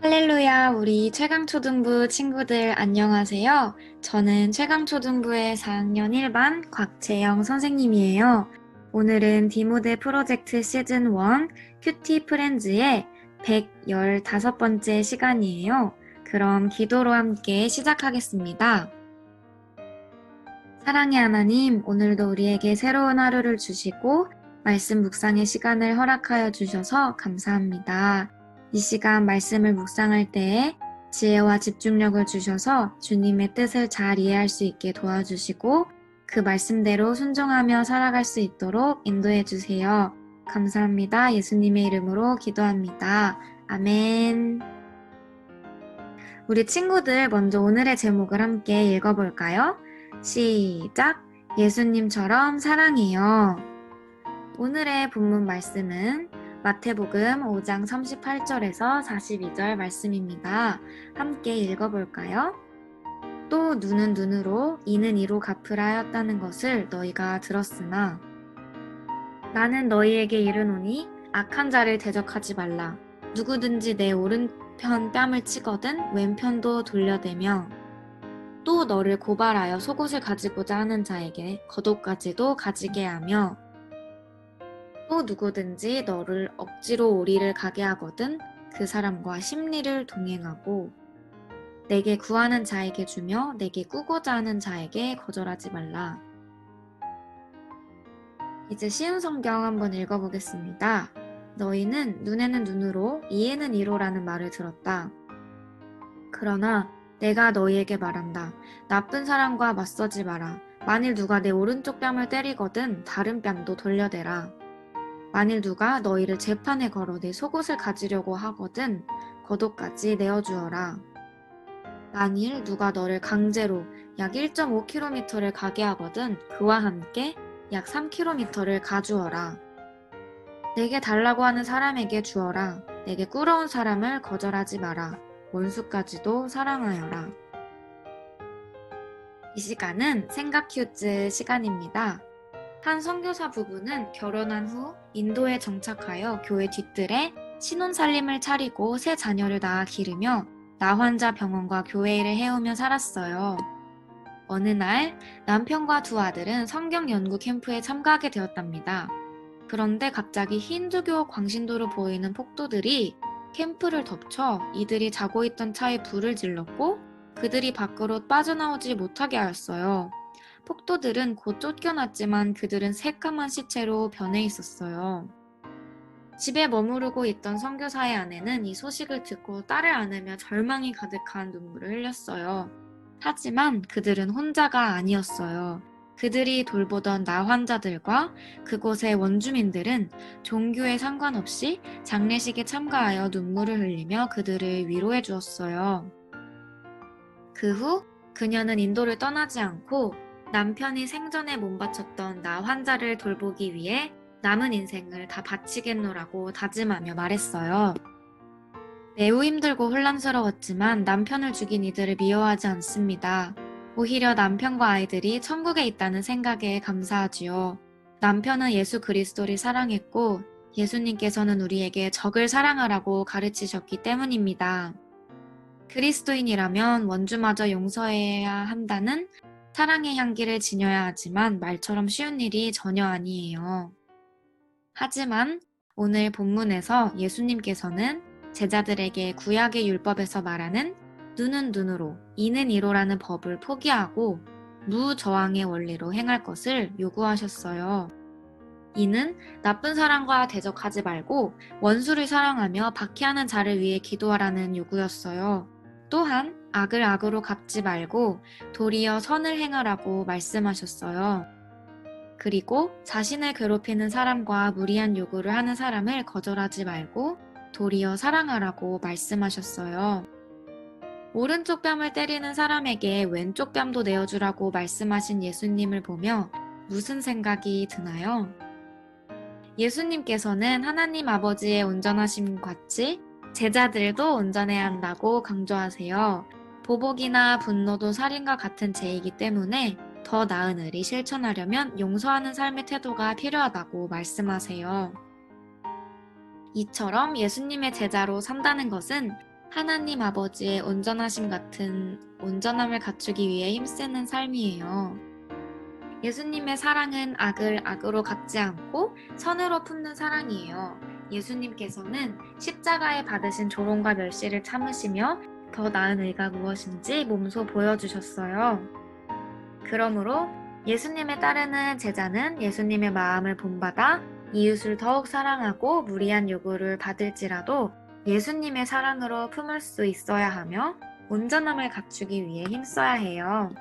할렐루야, 우리 최강초등부 친구들 안녕하세요. 저는 최강초등부의 4학년 1반 곽재영 선생님이에요. 오늘은 디모데 프로젝트 시즌 1 큐티 프렌즈의 115번째 시간이에요. 그럼 기도로 함께 시작하겠습니다. 사랑의 하나님, 오늘도 우리에게 새로운 하루를 주시고 말씀 묵상의 시간을 허락하여 주셔서 감사합니다. 이 시간 말씀을 묵상할 때에 지혜와 집중력을 주셔서 주님의 뜻을 잘 이해할 수 있게 도와주시고 그 말씀대로 순종하며 살아갈 수 있도록 인도해 주세요. 감사합니다. 예수님의 이름으로 기도합니다. 아멘. 우리 친구들 먼저 오늘의 제목을 함께 읽어볼까요? 시작! 예수님처럼 사랑해요. 오늘의 본문 말씀은 마태복음 5장 38절에서 42절 말씀입니다. 함께 읽어볼까요? 또 눈은 눈으로 이는 이로 갚으라 하였다는 것을 너희가 들었으나 나는 너희에게 이르노니 악한 자를 대적하지 말라. 누구든지 내 오른편 뺨을 치거든 왼편도 돌려대며 또 너를 고발하여 속옷을 가지고자 하는 자에게 겉옷까지도 가지게 하며 또 누구든지 너를 억지로 오리를 가게 하거든 그 사람과 심리를 동행하고 내게 구하는 자에게 주며 내게 꾸고자 하는 자에게 거절하지 말라. 이제 쉬운 성경 한번 읽어보겠습니다. 너희는 눈에는 눈으로 이에는 이로라는 말을 들었다. 그러나 내가 너희에게 말한다. 나쁜 사람과 맞서지 마라. 만일 누가 내 오른쪽 뺨을 때리거든 다른 뺨도 돌려대라. 만일 누가 너희를 재판에 걸어 내 속옷을 가지려고 하거든 겉옷까지 내어주어라. 만일 누가 너를 강제로 약 1.5km를 가게 하거든 그와 함께 약 3km를 가주어라. 내게 달라고 하는 사람에게 주어라. 내게 꾸러운 사람을 거절하지 마라. 원수까지도 사랑하여라. 이 시간은 생각 퀴즈 시간입니다. 한 선교사 부부는 결혼한 후 인도에 정착하여 교회 뒤뜰에 신혼살림을 차리고 새 자녀를 낳아 기르며 나환자 병원과 교회 일을 해오며 살았어요. 어느 날 남편과 두 아들은 성경 연구 캠프에 참가하게 되었답니다. 그런데 갑자기 힌두교 광신도로 보이는 폭도들이 캠프를 덮쳐 이들이 자고 있던 차에 불을 질렀고 그들이 밖으로 빠져나오지 못하게 하였어요. 폭도들은 곧 쫓겨났지만 그들은 새까만 시체로 변해 있었어요. 집에 머무르고 있던 선교사의 아내는 이 소식을 듣고 딸을 안으며 절망이 가득한 눈물을 흘렸어요. 하지만 그들은 혼자가 아니었어요. 그들이 돌보던 나환자들과 그곳의 원주민들은 종교에 상관없이 장례식에 참가하여 눈물을 흘리며 그들을 위로해 주었어요. 그 후 그녀는 인도를 떠나지 않고 남편이 생전에 몸바쳤던 나환자를 돌보기 위해 남은 인생을 다 바치겠노라고 다짐하며 말했어요. 매우 힘들고 혼란스러웠지만 남편을 죽인 이들을 미워하지 않습니다. 오히려 남편과 아이들이 천국에 있다는 생각에 감사하지요. 남편은 예수 그리스도를 사랑했고 예수님께서는 우리에게 적을 사랑하라고 가르치셨기 때문입니다. 그리스도인이라면 원주마저 용서해야 한다는 사랑의 향기를 지녀야 하지만 말처럼 쉬운 일이 전혀 아니에요. 하지만 오늘 본문에서 예수님께서는 제자들에게 구약의 율법에서 말하는 눈은 눈으로, 이는 이로라는 법을 포기하고 무저항의 원리로 행할 것을 요구하셨어요. 이는 나쁜 사람과 대적하지 말고 원수를 사랑하며 박해하는 자를 위해 기도하라는 요구였어요. 또한 악을 악으로 갚지 말고 도리어 선을 행하라고 말씀하셨어요. 그리고 자신을 괴롭히는 사람과 무리한 요구를 하는 사람을 거절하지 말고 도리어 사랑하라고 말씀하셨어요. 오른쪽 뺨을 때리는 사람에게 왼쪽 뺨도 내어주라고 말씀하신 예수님을 보며 무슨 생각이 드나요? 예수님께서는 하나님 아버지의 온전하심 같이 제자들도 온전해야 한다고 강조하세요. 보복이나 분노도 살인과 같은 죄이기 때문에 더 나은 의를 실천하려면 용서하는 삶의 태도가 필요하다고 말씀하세요. 이처럼 예수님의 제자로 산다는 것은 하나님 아버지의 온전하심 같은 온전함을 갖추기 위해 힘쓰는 삶이에요. 예수님의 사랑은 악을 악으로 갚지 않고 선으로 품는 사랑이에요. 예수님께서는 십자가에 받으신 조롱과 멸시를 참으시며 더 나은 의가 무엇인지 몸소 보여주셨어요. 그러므로 예수님을 따르는 제자는 예수님의 마음을 본받아 이웃을 더욱 사랑하고 무리한 요구를 받을지라도 예수님의 사랑으로 품을 수 있어야 하며 온전함을 갖추기 위해 힘써야 해요.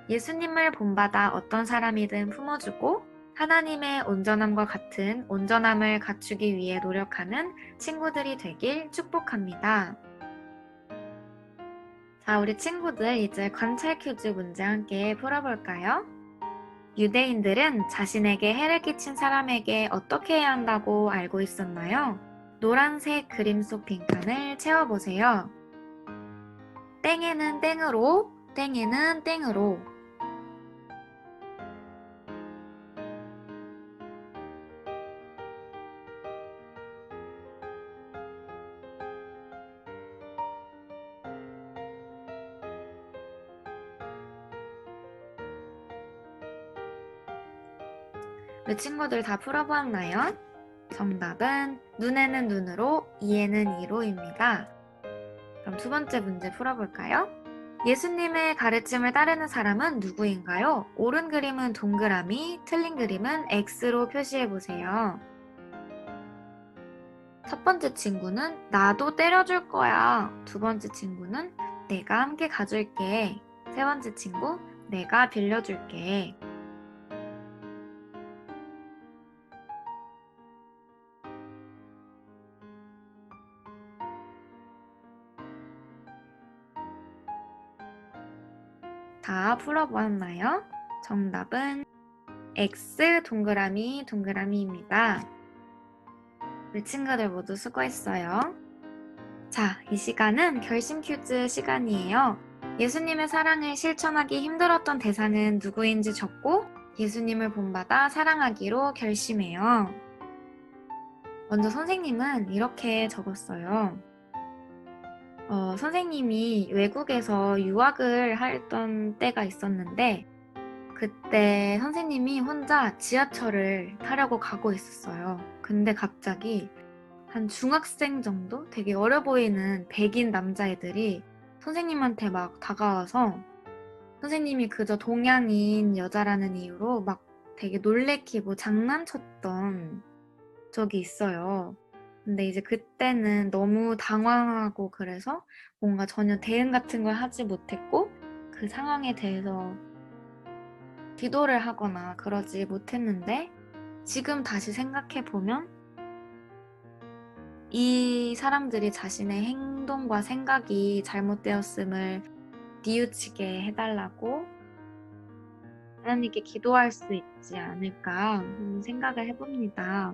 예수님을 본받아 어떤 사람이든 품어주고 하나님의 온전함과 같은 온전함을 갖추기 위해 노력하는 친구들이 되길 축복합니다. 자, 우리 친구들 이제 관찰 퀴즈 문제 함께 풀어볼까요? 유대인들은 자신에게 해를 끼친 사람에게 어떻게 해야 한다고 알고 있었나요? 노란색 그림 속 빈칸을 채워보세요. 땡에는 땡으로, 땡에는 땡으로. 우리 친구들 다 풀어보았나요? 정답은 눈에는 눈으로, 이에는 이로입니다. 그럼 두 번째 문제 풀어볼까요? 예수님의 가르침을 따르는 사람은 누구인가요? 옳은 그림은 동그라미, 틀린 그림은 X로 표시해보세요. 첫 번째 친구는 나도 때려줄 거야. 두 번째 친구는 내가 함께 가줄게. 세 번째 친구, 내가 빌려줄게. 다 풀어보았나요? 정답은 X 동그라미 동그라미입니다. 우리 친구들 모두 수고했어요. 자, 이 시간은 결심 퀴즈 시간이에요. 예수님의 사랑을 실천하기 힘들었던 대상은 누구인지 적고 예수님을 본받아 사랑하기로 결심해요. 먼저 선생님은 이렇게 적었어요. 선생님이 외국에서 유학을 했던 때가 있었는데 그때 선생님이 혼자 지하철을 타려고 가고 있었어요. 근데 갑자기 한 중학생 정도 되게 어려 보이는 백인 남자애들이 선생님한테 막 다가와서 선생님이 그저 동양인 여자라는 이유로 막 되게 놀래키고 장난쳤던 적이 있어요. 근데 이제 그때는 너무 당황하고 그래서 뭔가 전혀 대응 같은 걸 하지 못했고 그 상황에 대해서 기도를 하거나 그러지 못했는데 지금 다시 생각해보면 이 사람들이 자신의 행동과 생각이 잘못되었음을 뉘우치게 해달라고 하나님께 기도할 수 있지 않을까 하는 생각을 해봅니다.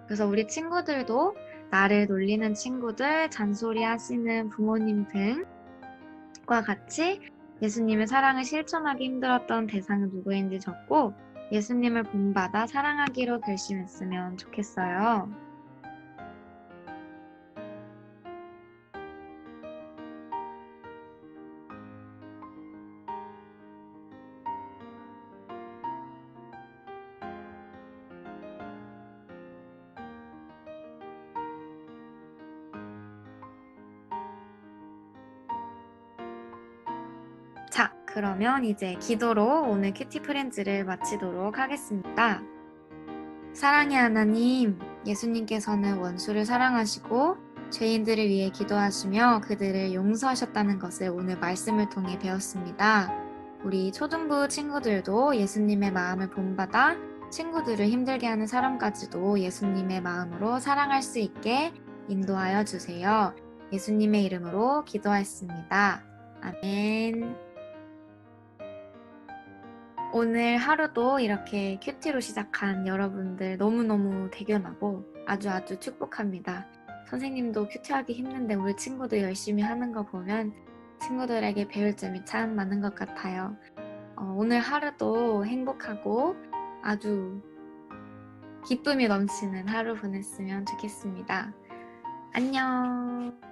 그래서 우리 친구들도 나를 놀리는 친구들, 잔소리 하시는 부모님 등과 같이 예수님의 사랑을 실천하기 힘들었던 대상은 누구인지 적고 예수님을 본받아 사랑하기로 결심했으면 좋겠어요. 자, 그러면 이제 기도로 오늘 큐티 프렌즈를 마치도록 하겠습니다. 사랑의 하나님, 예수님께서는 원수를 사랑하시고 죄인들을 위해 기도하시며 그들을 용서하셨다는 것을 오늘 말씀을 통해 배웠습니다. 우리 초등부 친구들도 예수님의 마음을 본받아 친구들을 힘들게 하는 사람까지도 예수님의 마음으로 사랑할 수 있게 인도하여 주세요. 예수님의 이름으로 기도하였습니다. 아멘. 오늘 하루도 이렇게 큐티로 시작한 여러분들 너무너무 대견하고 아주 축복합니다. 선생님도 큐티하기 힘든데 우리 친구도 열심히 하는 거 보면 친구들에게 배울 점이 참 많은 것 같아요. 오늘 하루도 행복하고 아주 기쁨이 넘치는 하루 보냈으면 좋겠습니다. 안녕.